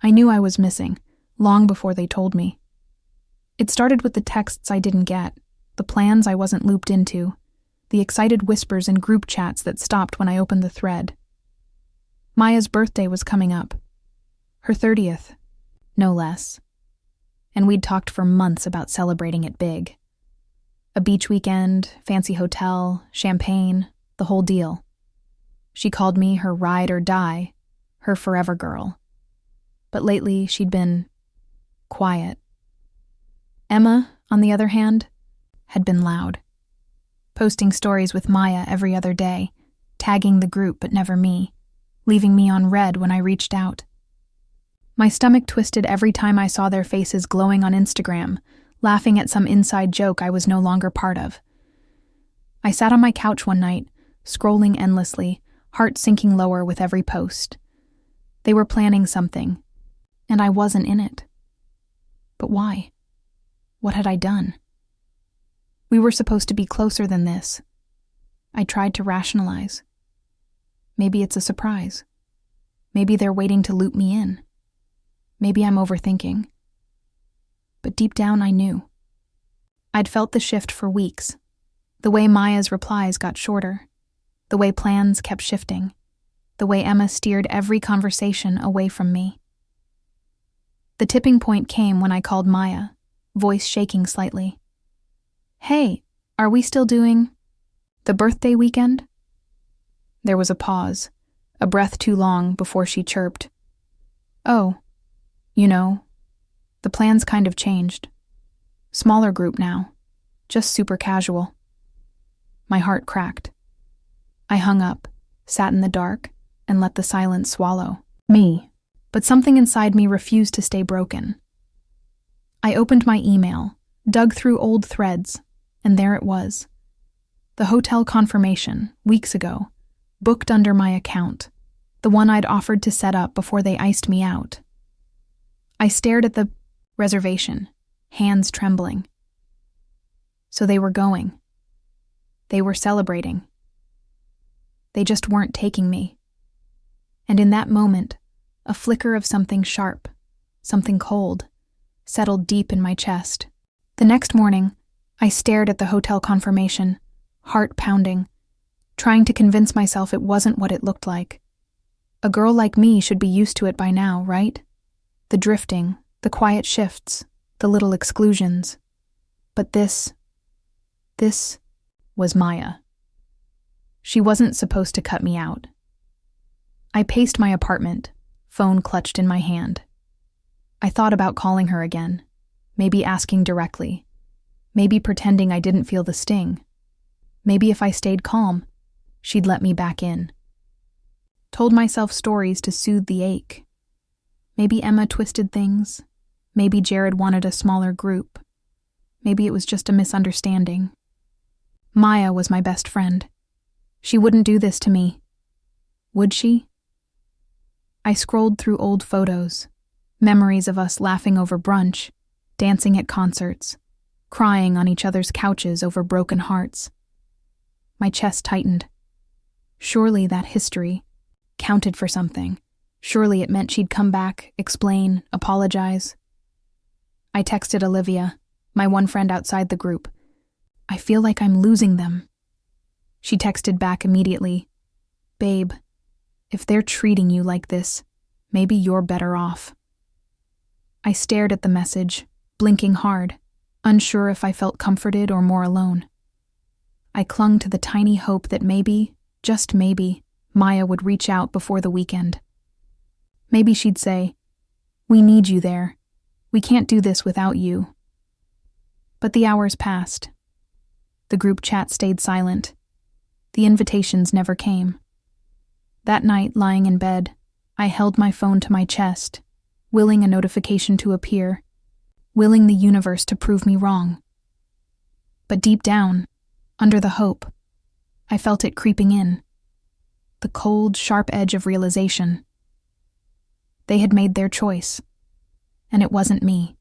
I knew I was missing, long before they told me. It started with the texts I didn't get, the plans I wasn't looped into, the excited whispers in group chats that stopped when I opened the thread. Maya's birthday was coming up. Her 30th, no less. And we'd talked for months about celebrating it big. A beach weekend, fancy hotel, champagne, the whole deal. She called me her ride or die, her forever girl. But lately she'd been quiet. Emma, on the other hand, had been loud. Posting stories with Maya every other day, tagging the group but never me, leaving me on red when I reached out. My stomach twisted every time I saw their faces glowing on Instagram, laughing at some inside joke I was no longer part of. I sat on my couch one night, scrolling endlessly, heart sinking lower with every post. They were planning something, and I wasn't in it. But why? What had I done? We were supposed to be closer than this. I tried to rationalize. Maybe it's a surprise. Maybe they're waiting to loop me in. Maybe I'm overthinking. But deep down I knew. I'd felt the shift for weeks. The way Maya's replies got shorter. The way plans kept shifting. The way Emma steered every conversation away from me. The tipping point came when I called Maya, voice shaking slightly. "Hey, are we still doing the birthday weekend?" There was a pause, a breath too long before she chirped. "Oh, you know, the plans kind of changed. Smaller group now, just super casual." My heart cracked. I hung up, sat in the dark, and let the silence swallow me. But something inside me refused to stay broken. I opened my email, dug through old threads, and there it was. The hotel confirmation, weeks ago, booked under my account, the one I'd offered to set up before they iced me out. I stared at the reservation, hands trembling. So they were going. They were celebrating. They just weren't taking me. And in that moment, a flicker of something sharp, something cold, settled deep in my chest. The next morning, I stared at the hotel confirmation, heart pounding, trying to convince myself it wasn't what it looked like. A girl like me should be used to it by now, right? The drifting, the quiet shifts, the little exclusions. But this was Maya. She wasn't supposed to cut me out. I paced my apartment, phone clutched in my hand. I thought about calling her again, maybe asking directly, maybe pretending I didn't feel the sting. Maybe if I stayed calm, she'd let me back in. Told myself stories to soothe the ache. Maybe Emma twisted things. Maybe Jared wanted a smaller group. Maybe it was just a misunderstanding. Maya was my best friend. She wouldn't do this to me. Would she? I scrolled through old photos, memories of us laughing over brunch, dancing at concerts, crying on each other's couches over broken hearts. My chest tightened. Surely that history counted for something. Surely it meant she'd come back, explain, apologize. I texted Olivia, my one friend outside the group. "I feel like I'm losing them." She texted back immediately, "Babe, if they're treating you like this, maybe you're better off." I stared at the message, blinking hard, unsure if I felt comforted or more alone. I clung to the tiny hope that maybe, just maybe, Maya would reach out before the weekend. Maybe she'd say, "We need you there. We can't do this without you." But the hours passed. The group chat stayed silent. The invitations never came. That night, lying in bed, I held my phone to my chest, willing a notification to appear, willing the universe to prove me wrong. But deep down, under the hope, I felt it creeping in. The cold, sharp edge of realization. They had made their choice, and it wasn't me.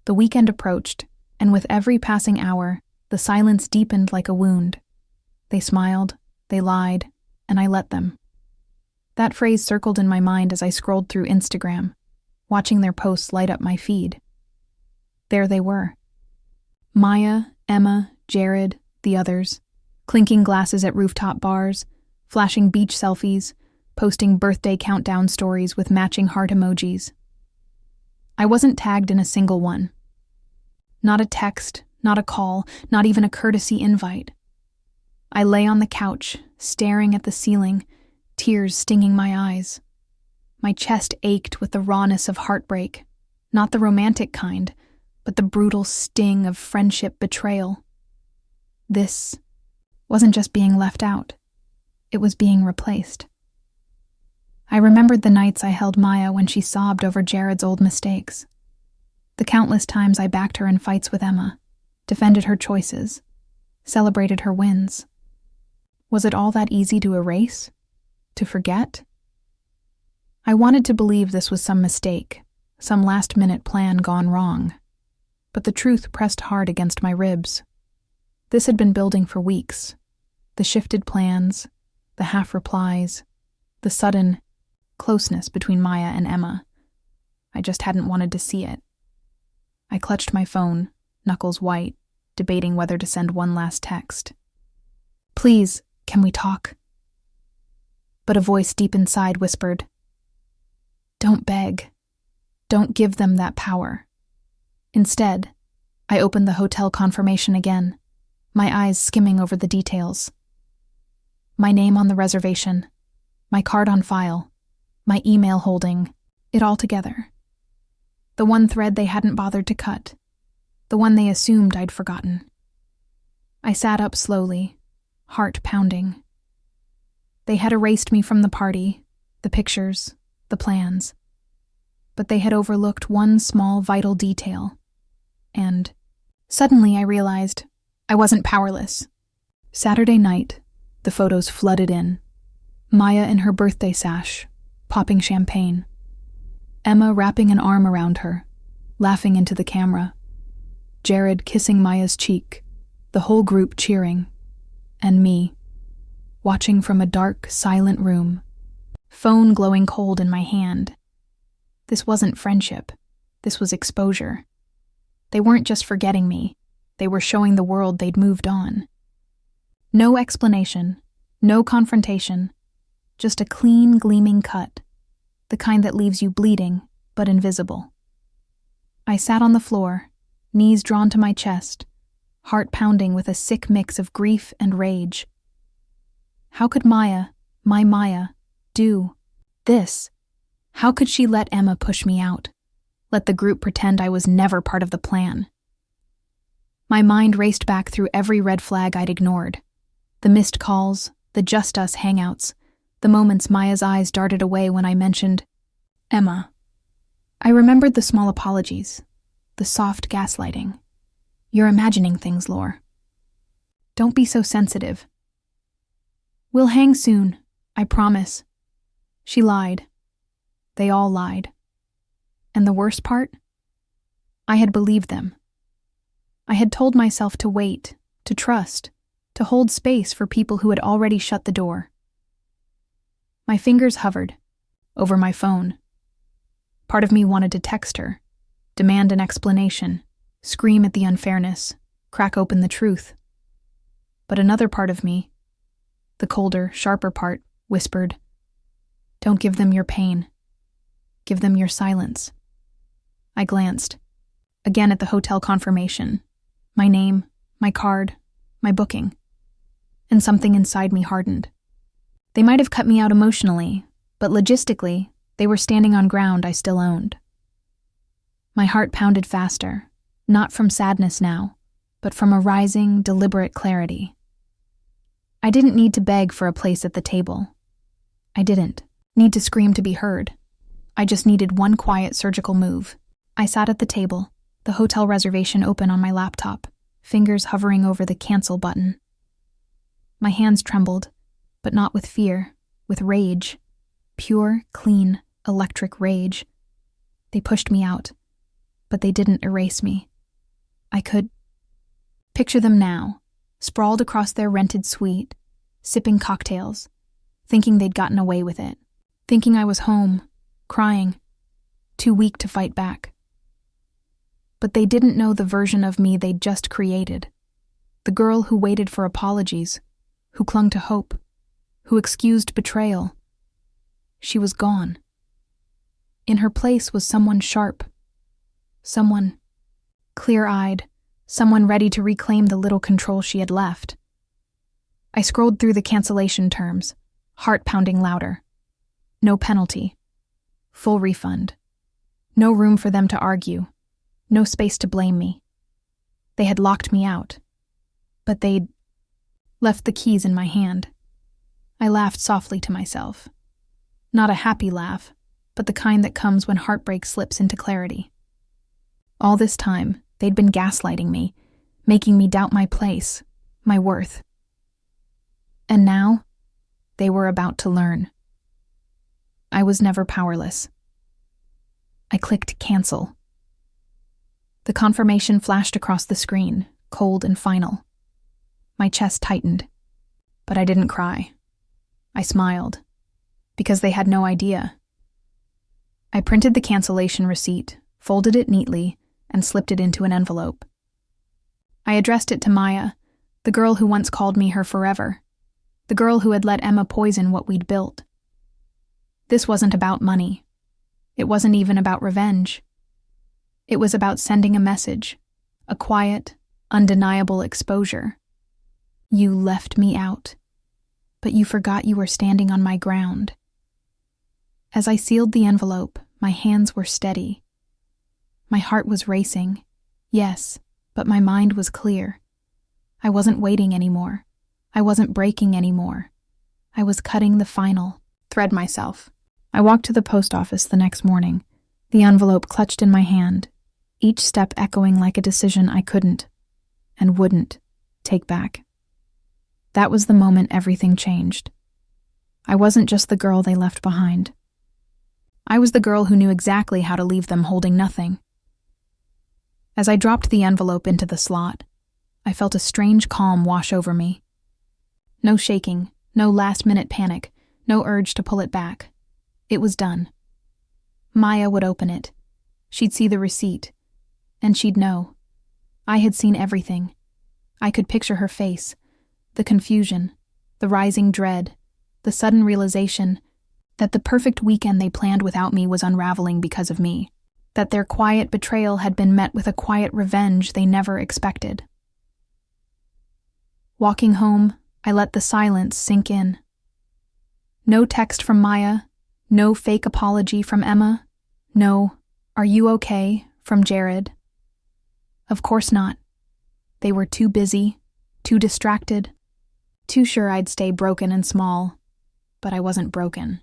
The weekend approached, and with every passing hour, the silence deepened like a wound. They smiled, they lied, and I let them. That phrase circled in my mind as I scrolled through Instagram, watching their posts light up my feed. There they were. Maya, Emma, Jared, the others, clinking glasses at rooftop bars, flashing beach selfies, posting birthday countdown stories with matching heart emojis. I wasn't tagged in a single one. Not a text, not a call, not even a courtesy invite. I lay on the couch, staring at the ceiling, tears stinging my eyes. My chest ached with the rawness of heartbreak, not the romantic kind, but the brutal sting of friendship betrayal. This wasn't just being left out. It was being replaced. I remembered the nights I held Maya when she sobbed over Jared's old mistakes. The countless times I backed her in fights with Emma, defended her choices, celebrated her wins. Was it all that easy to erase? To forget? I wanted to believe this was some mistake, some last-minute plan gone wrong. But the truth pressed hard against my ribs. This had been building for weeks. The shifted plans, the half-replies, the sudden closeness between Maya and Emma. I just hadn't wanted to see it. I clutched my phone, knuckles white, debating whether to send one last text. "Please, can we talk?" But a voice deep inside whispered, "Don't beg. Don't give them that power." Instead, I opened the hotel confirmation again, my eyes skimming over the details. My name on the reservation, my card on file, my email holding, it all together. The one thread they hadn't bothered to cut, the one they assumed I'd forgotten. I sat up slowly, heart pounding. They had erased me from the party, the pictures, the plans. But they had overlooked one small vital detail. And suddenly I realized I wasn't powerless. Saturday night, the photos flooded in. Maya in her birthday sash, popping champagne. Emma wrapping an arm around her, laughing into the camera. Jared kissing Maya's cheek, the whole group cheering. And me, watching from a dark, silent room, phone glowing cold in my hand. This wasn't friendship. This was exposure. They weren't just forgetting me. They were showing the world they'd moved on. No explanation, no confrontation, just a clean, gleaming cut, the kind that leaves you bleeding, but invisible. I sat on the floor, knees drawn to my chest, heart pounding with a sick mix of grief and rage. How could Maya, my Maya, do this? How could she let Emma push me out? Let the group pretend I was never part of the plan? My mind raced back through every red flag I'd ignored. The missed calls, the just us hangouts, the moments Maya's eyes darted away when I mentioned Emma. I remembered the small apologies, the soft gaslighting. "You're imagining things, Lore. Don't be so sensitive. We'll hang soon, I promise." She lied. They all lied. And the worst part? I had believed them. I had told myself to wait, to trust, to hold space for people who had already shut the door. My fingers hovered over my phone. Part of me wanted to text her, demand an explanation, scream at the unfairness, crack open the truth. But another part of me, the colder, sharper part, whispered, "Don't give them your pain. Give them your silence." I glanced, again at the hotel confirmation, my name, my card, my booking, and something inside me hardened. They might have cut me out emotionally, but logistically, they were standing on ground I still owned. My heart pounded faster, not from sadness now, but from a rising, deliberate clarity. I didn't need to beg for a place at the table. I didn't need to scream to be heard. I just needed one quiet surgical move. I sat at the table, the hotel reservation open on my laptop, fingers hovering over the cancel button. My hands trembled, but not with fear, with rage. Pure, clean, electric rage. They pushed me out, but they didn't erase me. I could picture them now, sprawled across their rented suite, sipping cocktails, thinking they'd gotten away with it, thinking I was home, crying, too weak to fight back. But they didn't know the version of me they'd just created. The girl who waited for apologies, who clung to hope, who excused betrayal. She was gone. In her place was someone sharp, someone clear-eyed, someone ready to reclaim the little control she had left. I scrolled through the cancellation terms, heart pounding louder. No penalty. Full refund. No room for them to argue. No space to blame me. They had locked me out. But they'd left the keys in my hand. I laughed softly to myself. Not a happy laugh, but the kind that comes when heartbreak slips into clarity. All this time, they'd been gaslighting me, making me doubt my place, my worth. And now, they were about to learn. I was never powerless. I clicked cancel. The confirmation flashed across the screen, cold and final. My chest tightened, but I didn't cry. I smiled, because they had no idea. I printed the cancellation receipt, folded it neatly, and slipped it into an envelope. I addressed it to Maya, the girl who once called me her forever, the girl who had let Emma poison what we'd built. This wasn't about money. It wasn't even about revenge. It was about sending a message, a quiet, undeniable exposure. You left me out, but you forgot you were standing on my ground. As I sealed the envelope, my hands were steady. My heart was racing, yes, but my mind was clear. I wasn't waiting anymore. I wasn't breaking anymore. I was cutting the final thread myself. I walked to the post office the next morning, the envelope clutched in my hand, each step echoing like a decision I couldn't, and wouldn't, take back. That was the moment everything changed. I wasn't just the girl they left behind. I was the girl who knew exactly how to leave them holding nothing. As I dropped the envelope into the slot, I felt a strange calm wash over me. No shaking, no last-minute panic, no urge to pull it back. It was done. Maya would open it. She'd see the receipt, and she'd know. I had seen everything. I could picture her face, the confusion, the rising dread, the sudden realization that the perfect weekend they planned without me was unraveling because of me, that their quiet betrayal had been met with a quiet revenge they never expected. Walking home, I let the silence sink in. No text from Maya, no fake apology from Emma, no, "Are you okay?" from Jared. Of course not. They were too busy, too distracted, too sure I'd stay broken and small. But I wasn't broken.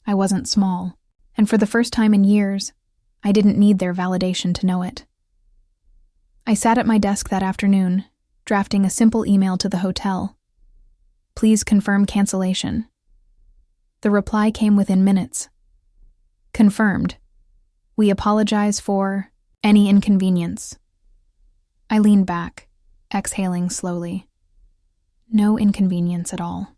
I wasn't small. And for the first time in years, I didn't need their validation to know it. I sat at my desk that afternoon, drafting a simple email to the hotel. Please confirm cancellation. The reply came within minutes. Confirmed. We apologize for any inconvenience. I leaned back, exhaling slowly. No inconvenience at all.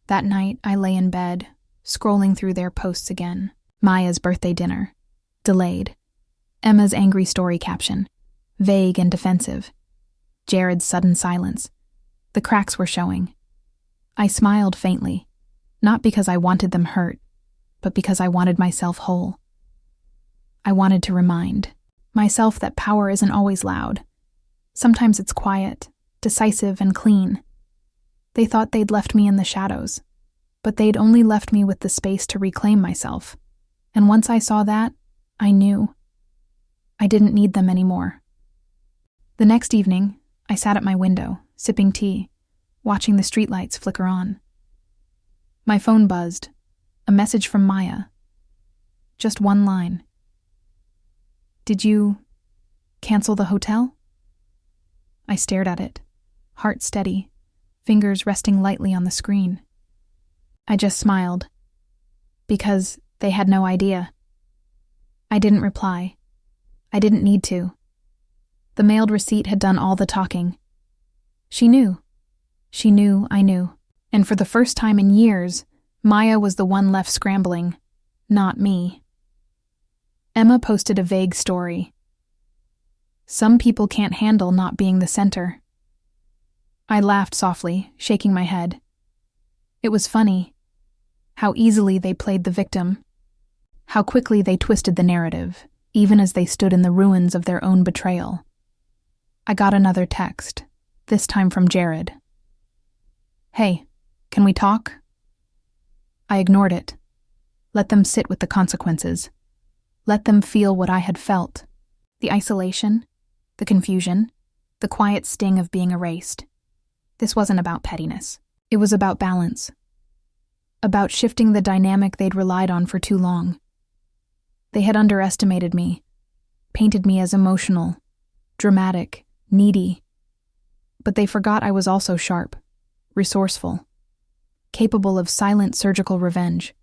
That night, I lay in bed, scrolling through their posts again. Maya's birthday dinner. Delayed. Emma's angry story caption. Vague and defensive. Jared's sudden silence. The cracks were showing. I smiled faintly, not because I wanted them hurt, but because I wanted myself whole. I wanted to remind myself that power isn't always loud. Sometimes it's quiet, decisive, and clean. They thought they'd left me in the shadows, but they'd only left me with the space to reclaim myself. And once I saw that, I knew. I didn't need them anymore. The next evening, I sat at my window, sipping tea, watching the streetlights flicker on. My phone buzzed. A message from Maya. Just one line. Did you cancel the hotel? I stared at it, heart steady, fingers resting lightly on the screen. I just smiled, because they had no idea. I didn't reply. I didn't need to. The mailed receipt had done all the talking. She knew. She knew I knew. And for the first time in years, Maya was the one left scrambling, not me. Emma posted a vague story. Some people can't handle not being the center. I laughed softly, shaking my head. It was funny. How easily they played the victim. How quickly they twisted the narrative, even as they stood in the ruins of their own betrayal. I got another text, this time from Jared. "Hey, can we talk?" I ignored it. Let them sit with the consequences. Let them feel what I had felt. The isolation, the confusion, the quiet sting of being erased. This wasn't about pettiness. It was about balance. About shifting the dynamic they'd relied on for too long. They had underestimated me, painted me as emotional, dramatic, needy. But they forgot I was also sharp, resourceful, capable of silent surgical revenge.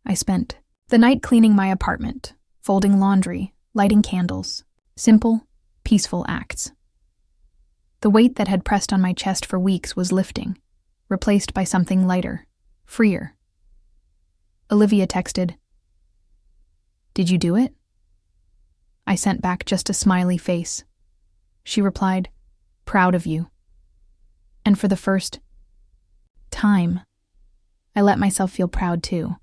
I spent the night cleaning my apartment, folding laundry, lighting candles. Simple, peaceful acts. The weight that had pressed on my chest for weeks was lifting, replaced by something lighter, freer. Olivia texted, "Did you do it?" I sent back just a smiley face. She replied, "Proud of you." And for the first time, I let myself feel proud too.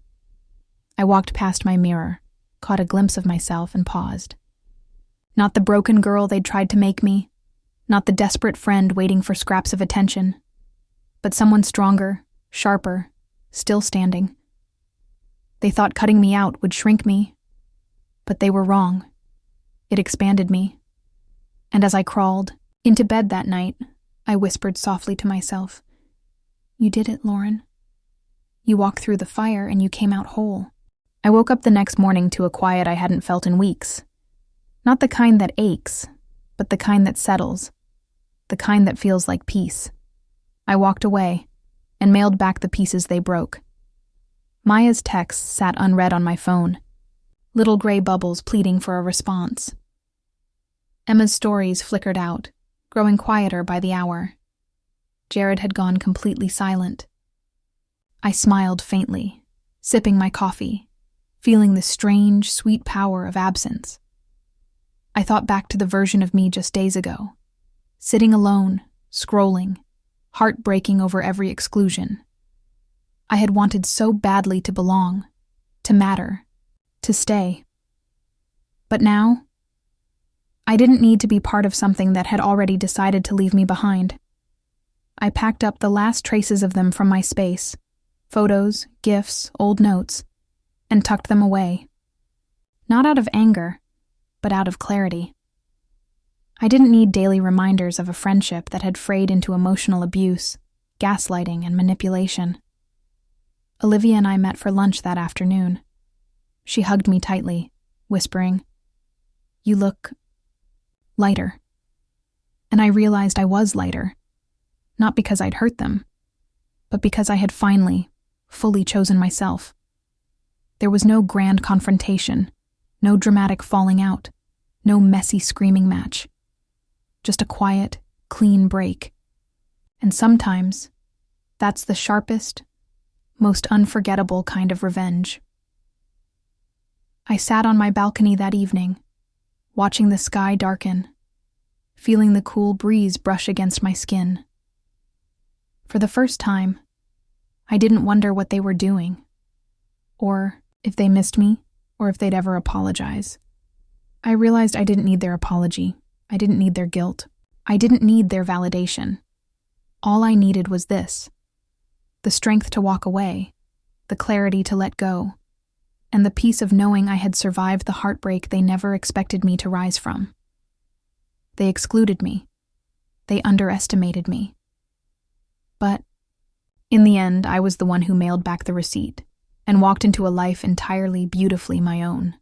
I walked past my mirror, caught a glimpse of myself, and paused. Not the broken girl they'd tried to make me, not the desperate friend waiting for scraps of attention, but someone stronger, sharper, still standing. They thought cutting me out would shrink me, but they were wrong. It expanded me. And as I crawled into bed that night, I whispered softly to myself, "You did it, Lauren. You walked through the fire and you came out whole." I woke up the next morning to a quiet I hadn't felt in weeks. Not the kind that aches, but the kind that settles, the kind that feels like peace. I walked away and mailed back the pieces they broke. Maya's texts sat unread on my phone, little gray bubbles pleading for a response. Emma's stories flickered out, growing quieter by the hour. Jared had gone completely silent. I smiled faintly, sipping my coffee, feeling the strange, sweet power of absence. I thought back to the version of me just days ago, sitting alone, scrolling, heartbreaking over every exclusion. I had wanted so badly to belong, to matter, to stay. But now, I didn't need to be part of something that had already decided to leave me behind. I packed up the last traces of them from my space, photos, gifts, old notes, and tucked them away. Not out of anger, but out of clarity. I didn't need daily reminders of a friendship that had frayed into emotional abuse, gaslighting, and manipulation. Olivia and I met for lunch that afternoon. She hugged me tightly, whispering, "You look lighter." And I realized I was lighter, not because I'd hurt them, but because I had finally, fully chosen myself. There was no grand confrontation, no dramatic falling out, no messy screaming match. Just a quiet, clean break. And sometimes, that's the sharpest, most unforgettable kind of revenge. I sat on my balcony that evening, watching the sky darken, feeling the cool breeze brush against my skin. For the first time, I didn't wonder what they were doing, or if they missed me, or if they'd ever apologize. I realized I didn't need their apology. I didn't need their guilt. I didn't need their validation. All I needed was this: the strength to walk away, the clarity to let go, and the peace of knowing I had survived the heartbreak they never expected me to rise from. They excluded me. They underestimated me. But in the end, I was the one who mailed back the receipt and walked into a life entirely beautifully my own.